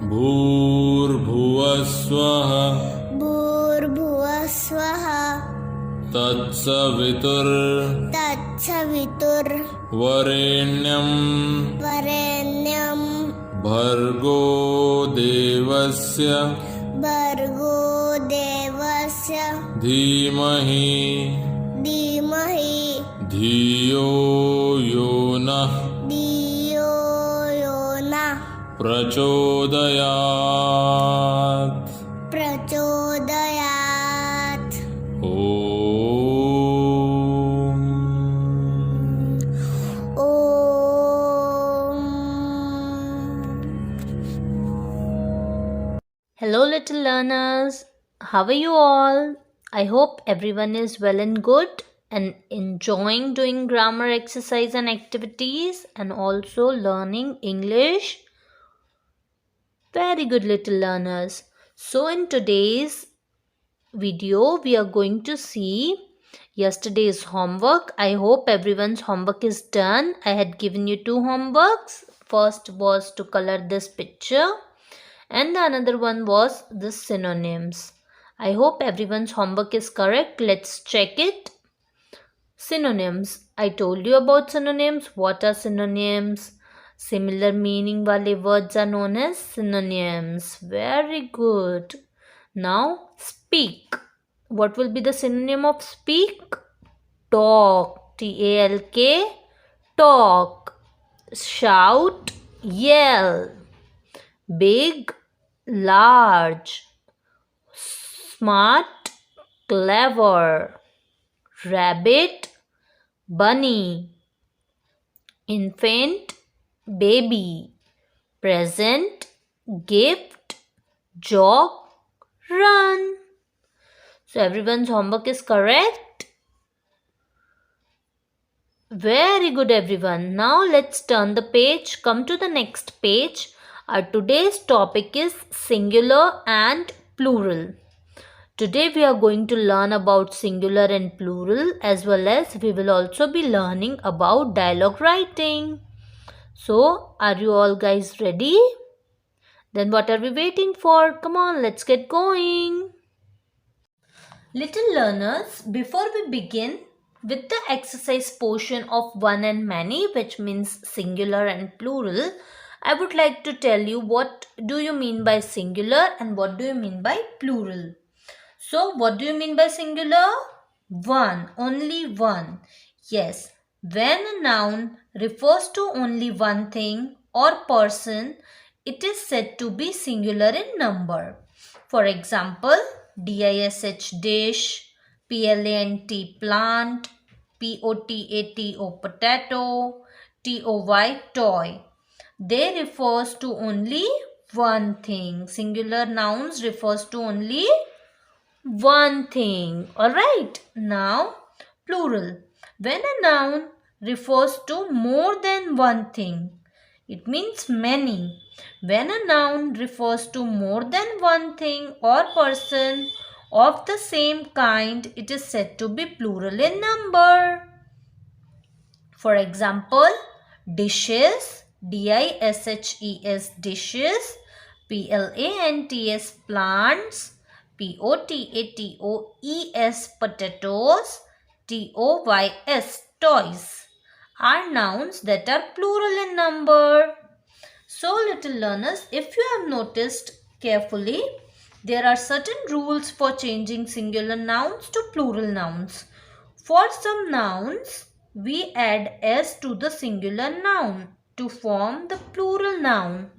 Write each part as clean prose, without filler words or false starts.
भूर्भुवः स्वः भूर्भुवः स्वः तत्सवितुर्वरेण्यं भर्गो देवस्य धीमहि धियो यो नः प्रचोदयात् Hello, little learners. How are you all? I hope everyone is well and good and enjoying doing grammar exercise and activities and also learning English. Very good, little learners. So, in today's video, we are going to see yesterday's homework. I hope everyone's homework is done. I had given you two homeworks. First was to color this picture, and the another one was the synonyms. I hope everyone's homework is correct. Let's check it. Synonyms. I told you about synonyms. What are synonyms? Similar meaning wale words are known as synonyms. Very good. Now speak. What will be the synonym of speak? Talk. T-A-L-K. Talk. Shout. Yell. Big, large. Smart, clever. Rabbit, bunny. Infant, baby. Present, gift. Jog, run. So everyone's homework is correct. Very good, everyone. Now let's turn the page. Come to the next page. Our today's topic is singular and plural. Today we are going to learn about singular and plural, as well as we will also be learning about dialogue writing. So, are you all guys ready? Then what are we waiting for? Come on, let's get going. Little learners, before we begin with the exercise portion of one and many, which means singular and plural, I would like to tell you what do you mean by singular and what do you mean by plural. So, what do you mean by singular? One, only one. Yes, when a noun refers to only one thing or person, it is said to be singular in number. For example, dish, dish, plant, plant, potato, potato, toy, toy. They refers to only one thing. Singular nouns refers to only one thing. Alright. Now, plural. When a noun refers to more than one thing, it means many. When a noun refers to more than one thing or person of the same kind, it is said to be plural in number. For example, dishes, D-I-S-H-E-S, dishes, P-L-A-N-T-S, plants, P-O-T-A-T-O-E-S, potatoes, T-O-Y-S, toys, are nouns that are plural in number. So, little learners, if you have noticed carefully, there are certain rules for changing singular nouns to plural nouns. For some nouns, we add s to the singular noun to form the plural noun.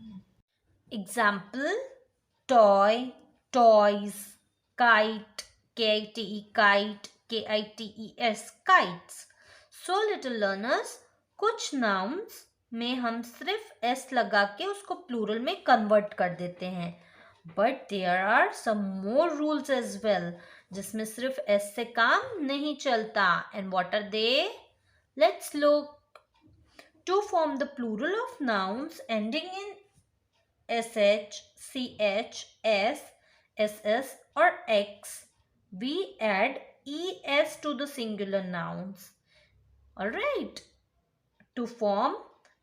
Example, toy, toys, kite, K-I-T-E, kite, K-I-T-E-S, kites. So, little learners, कुछ nouns में हम सिर्फ s लगा के उसको plural में convert कर देते हैं. But there are some more rules as well, जिसमें सिर्फ s से काम नहीं चलता. And what are they? Let's look. To form the plural of nouns ending in sh, ch, s, ss or x, we add es to the singular nouns. Alright. To form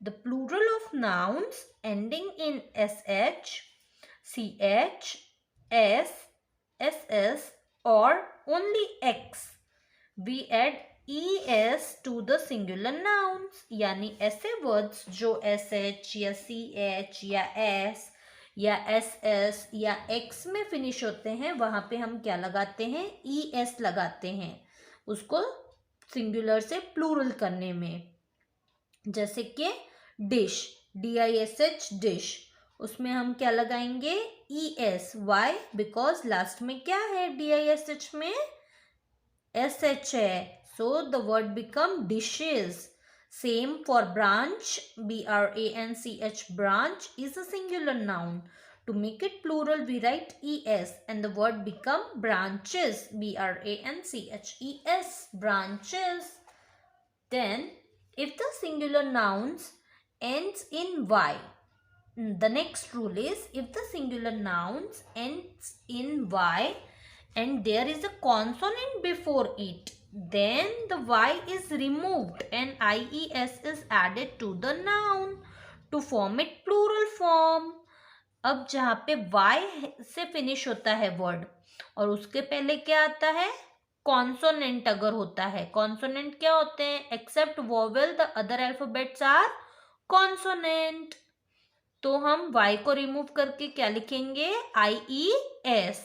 the plural of nouns ending in sh, ch, s, ss or only x, we add es to the singular nouns. यानी ऐसे words जो sh या ch या s या ss या x में finish होते हैं वहाँ पे हम क्या लगाते हैं? es लगाते हैं उसको सिंगुलर से प्लूरल करने में. जैसे कि डिश, dish डिश, उसमें हम क्या लगाएंगे? es. वाई? बिकॉज लास्ट में क्या है dish में? sh है. So the word become dishes. Same for branch, branch. Branch is a singular noun. To make it plural, we write es and the word become branches, branches. Branches. Then, if the singular nouns ends in y, the next rule is if the singular nouns ends in y and there is a consonant before it, then the y is removed and ies is added to the noun to form it plural form. अब जहाँ पे y से finish होता है word और उसके पहले क्या आता है? कॉन्सोनेंट अगर होता है. कॉन्सोनेंट क्या होते हैं? Except vowel the other alphabets are consonant. तो हम y को रिमूव करके क्या लिखेंगे? ies.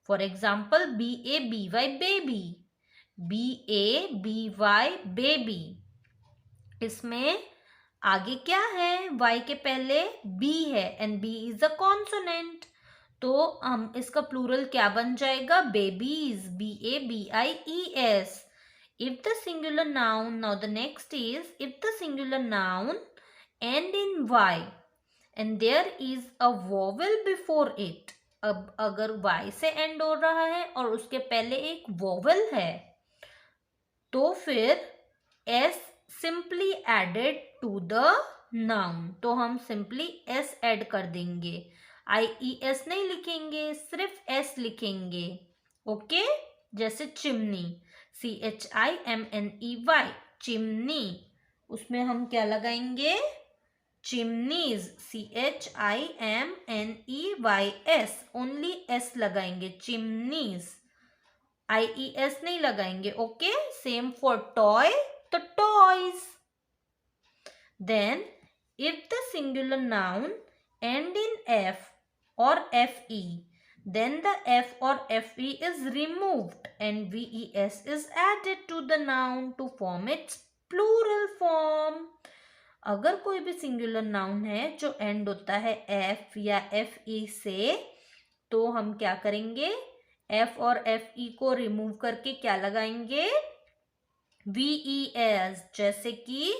For example BABY baby, BABY baby. इसमें आगे क्या है? y के पहले b है and b is a consonant. तो हम इसका प्लूरल क्या बन जाएगा? Babies, BABIES. If the singular noun, now the next is if the singular noun end in y and there is a vowel before it. अब अगर y से and हो रहा है और उसके पहले एक वोवेल है तो फिर s simply added to the noun. तो हम सिंपली s ऐड कर देंगे. IES नहीं लिखेंगे, सिर्फ s लिखेंगे. ओके. जैसे चिमनी, CHIMNEY, चिमनी, उसमें हम क्या लगाएंगे? चिमनीज, CHIMNEYS, ओनली s लगाएंगे. चिमनीज, IES नहीं लगाएंगे. ओके. सेम फॉर टॉय, तो toys. Then if the singular noun end in f or fe, then the f or fe is removed and ves is added to the noun to form its plural form. अगर कोई भी singular noun है जो and होता है f या fe से तो हम क्या करेंगे? f और fe को रिमूव करके क्या लगाएंगे? ves. जैसे कि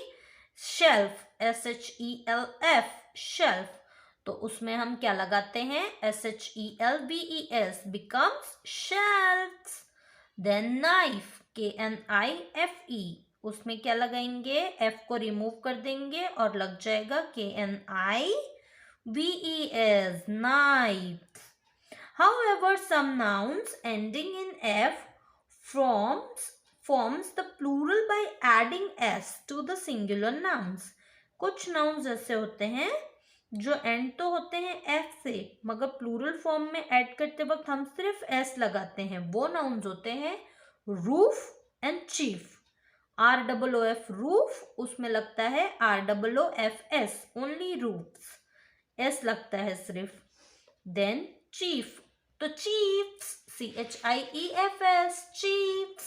शेल्फ, SHELF, शेल्फ. तो उसमें हम क्या लगाते हैं? SHELVES, becomes shelves. Then knife, KNIFE, उसमें क्या लगाएंगे? f को रिमूव कर देंगे और लग जाएगा KNIVES, knife. However, some nouns ending in f forms the plural by adding s to the singular nouns. कुछ nouns ऐसे होते हैं जो एंड तो होते हैं f से मगर प्लूरल फॉर्म में ऐड करते वक्त हम सिर्फ s लगाते हैं. वो nouns होते हैं roof and chief. ROOF roof, उसमें लगता है ROOFS, ओनली रूफ्स, s लगता है सिर्फ. देन चीफ, तो chiefs, CHIEFS, chiefs.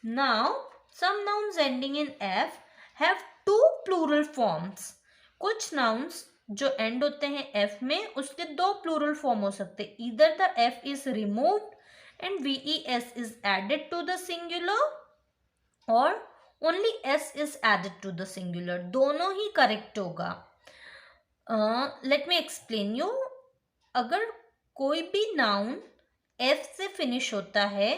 Now, some nouns ending in f have two plural forms. कुछ nouns जो एंड होते हैं f में उसके दो प्लूरल फॉर्म हो सकते हैं. Either the f is removed and VES is added to the singular or only s is added to the singular. दोनों ही करेक्ट होगा. Let me explain you. अगर कोई भी नाउन f से फिनिश होता है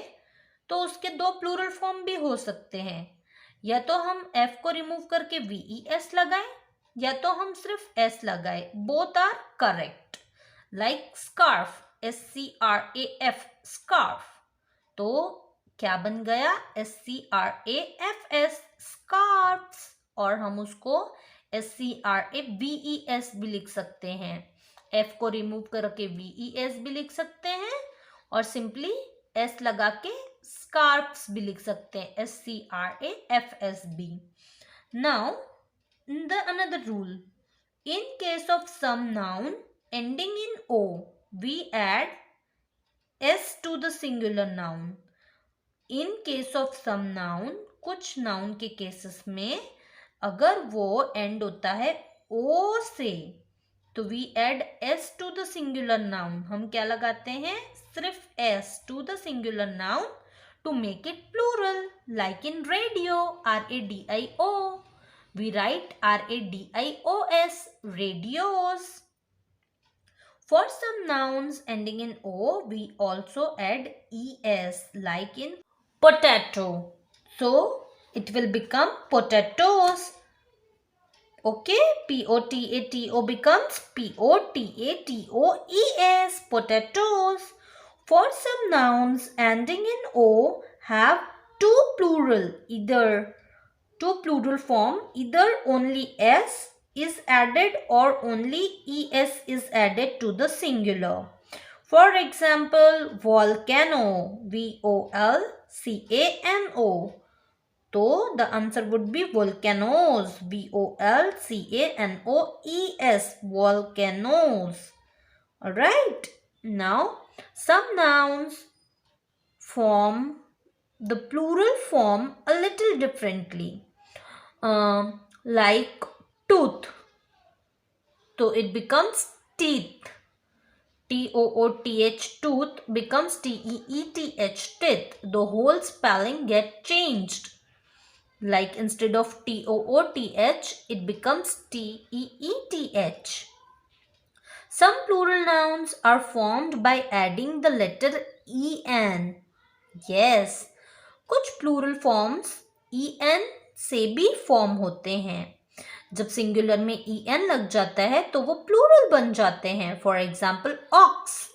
तो उसके दो प्लूरल फॉर्म भी हो सकते हैं. या तो हम f को रिमूव करके VES लगाएं या तो हम सिर्फ s लगाएं. Both are correct. Like scarf, SCRAF, scarf. तो क्या बन गया? SCRAFS, scarves. और हम उसको SCRAVES भी लिख सकते हैं. F को रिमूव करके VES भी लिख सकते हैं और सिंपली S लगा के scarves भी लिख सकते हैं. SCRAFSB. Now, another rule. In case of some noun ending in O, we add S to the singular noun. In case of some noun, कुछ noun के cases में अगर वो end होता है O से तो we add S to the singular noun. हम क्या लगाते हैं? सिर्फ S to the singular noun to make it plural, like in radio, RADIO. We write RADIOS, radios. For some nouns ending in O, we also add ES, like in potato. So, it will become potatoes. Okay, POTATO becomes POTATOES, potatoes. For some nouns ending in O have two plural form, either only S is added or only ES is added to the singular. For example, volcano, VOLCANO. So the answer would be volcanoes, VOLCANOES, volcanoes. Alright, now some nouns form the plural form a little differently. Like tooth. So it becomes teeth. TOOTH, tooth becomes TEETH, teeth. The whole spelling get changed. Like instead of TOOTH, it becomes TEETH. Some plural nouns are formed by adding the letter EN. Yes, कुछ plural forms EN से भी form होते हैं. जब singular में EN लग जाता है तो वो plural बन जाते हैं. For example, ox.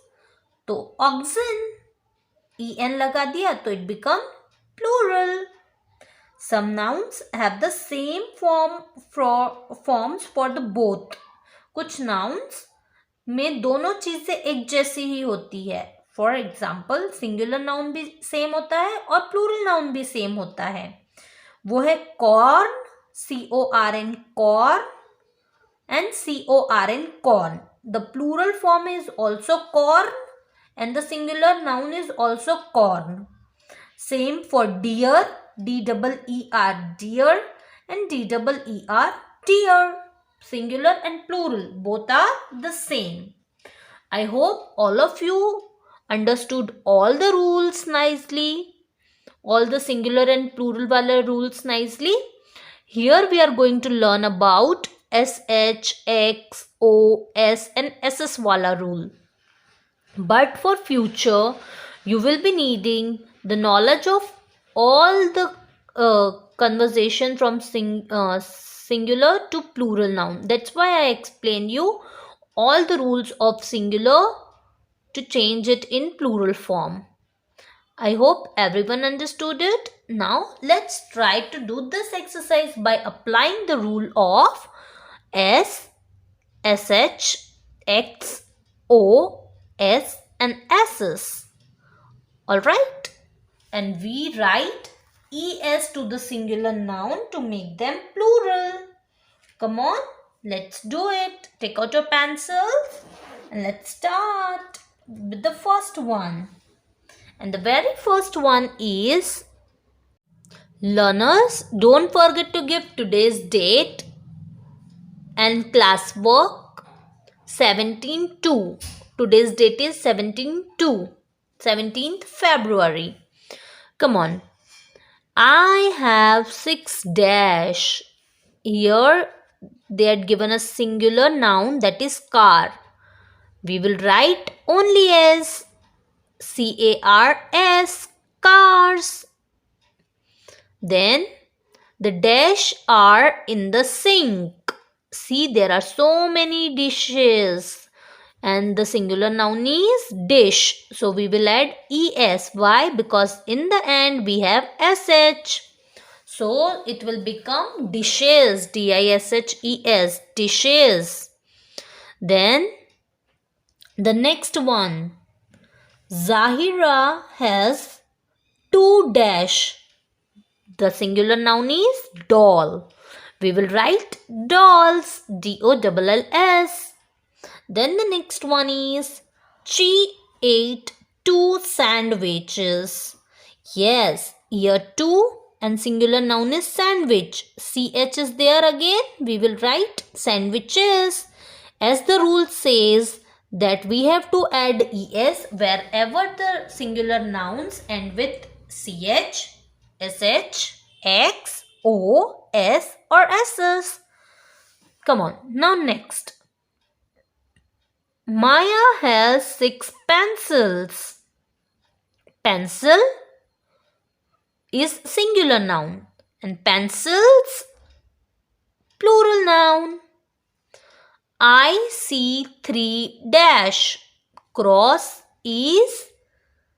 तो oxen. EN लगा दिया तो it become plural. Some nouns have the same forms for the both. कुछ nouns में दोनों चीजें एक जैसी ही होती है. फॉर एग्जाम्पल सिंगुलर नाउन भी सेम होता है और प्लूरल नाउन भी सेम होता है. वो है corn, CORN, corn, and CORN, corn. The plural form is also corn and the singular noun is also corn. Same for deer, DEER, deer, and DEER, deer. Singular and plural, both are the same. I hope all of you understood all the rules nicely, all the singular and plural wala rules nicely. Here we are going to learn about SH, X, O, S and SS wala rule. But for future, you will be needing the knowledge of all the conversation from singular to plural noun. That's why I explained you all the rules of singular to change it in plural form. I hope everyone understood it. Now let's try to do this exercise by applying the rule of S, SH, X, O, S and SS. Alright? And we write ES to the singular noun to make them plural. Come on, let's do it. Take out your pencils and let's start with the first one. And the very first one is, learners, don't forget to give today's date and classwork 17/2. Today's date is 17/2, 17th February. Come on. I have 6 dash. Here they had given a singular noun, that is car. We will write only as CARS, cars. Then the dash are in the sink. See, there are so many dishes and the singular noun is dish. So we will add es. Why? Because in the end we have sh. So it will become dishes, dishes, dishes. Then the next one, Zahira has 2 dash. The singular noun is doll. We will write dolls, dolls. Then the next one is, she ate 2 sandwiches. Yes, here 2 and singular noun is sandwich. CH is there again. We will write sandwiches. As the rule says that we have to add es wherever the singular nouns end with ch, sh, x, o, s or ss. Come on, now next. Maya has 6 pencils. Pencil is singular noun and pencils plural noun. I see 3 dash. Cross is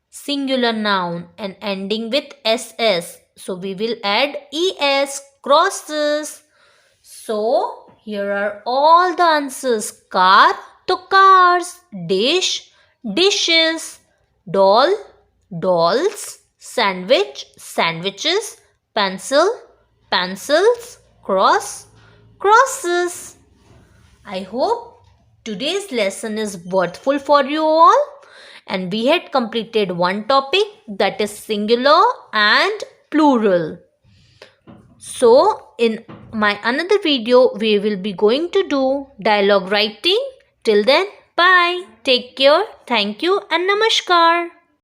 singular noun and ending with ss. So we will add es, crosses. So here are all the answers. Car, to cars. Dish, dishes. Doll, dolls. Sandwich, sandwiches. Pencil, pencils. Cross, crosses. I hope today's lesson is worthful for you all, and we had completed one topic, that is singular and plural. So in my another video we will be going to do dialogue writing. Till then, bye, take care, thank you and namaskar.